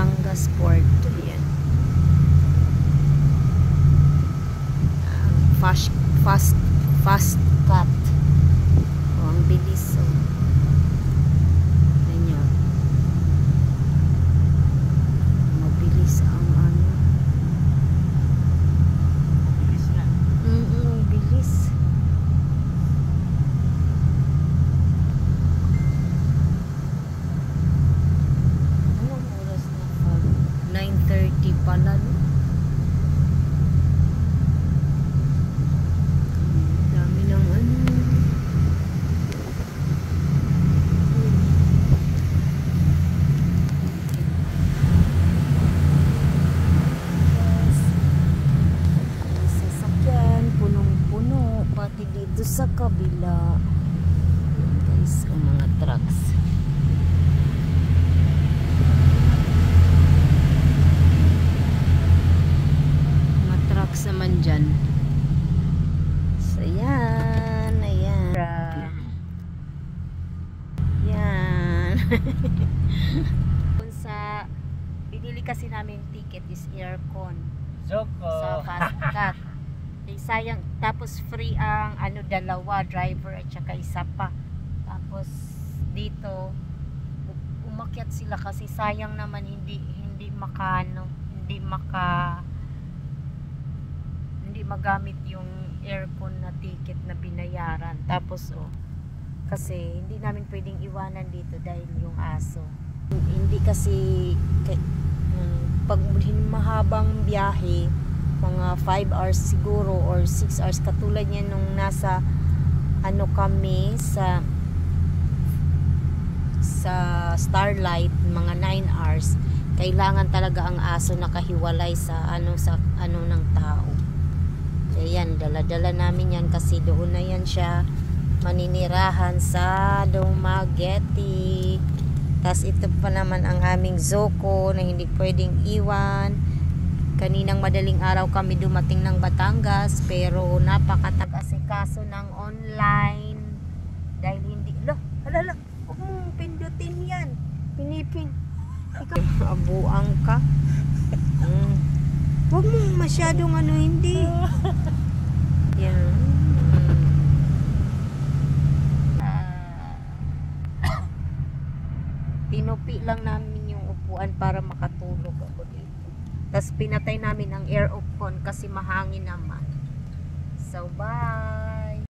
Batangas Port. Yan. Fast cut. Oh, ang bilis. Oh. Ganyan. Mabilis ang ano. Bilis na. Bilis. Anong oras na pa? 9:30 pala, no? Dami ng ano. Sasakyan, punong-puno, pati dito sa kabila. Ayan, guys, ang mga trucks. Mga trucks naman dyan. So, yan. Ayan. Yan. Kung sa binili kasi namin ticket is aircon. Joko. Sa fast cut. Eh, sayang. Tapos free ang ano, dalawa, driver at saka isa pa. Tapos dito umakyat sila kasi sayang naman hindi magamit yung aircon na ticket na binayaran. Tapos kasi hindi namin pwedeng iwanan dito dahil yung aso. Hindi kasi pag mahabang biyahe, mga 5 hours siguro or 6 hours, katulad niya nung nasa ano kami sa Starlight, mga 9 hours, kailangan talaga ang aso nakahiwalay sa ano ng tao. Kaya yan, dala-dala namin yan kasi doon na yan siya maninirahan sa Dumaguete. Tas ito pa naman ang aming Zoko na hindi pwedeng iwan. Kaninang madaling araw kami dumating ng Batangas, pero napakatag-asikaso ng online dahil hindi, hala, huwag mong pindutin yan, pinipin, ikaw abuang ka. Huwag mong masyadong ano, hindi yan. Tinupi lang namin yung upuan para makatulog ako dito. Tapos pinatay namin ang air con kasi mahangin naman. So bye.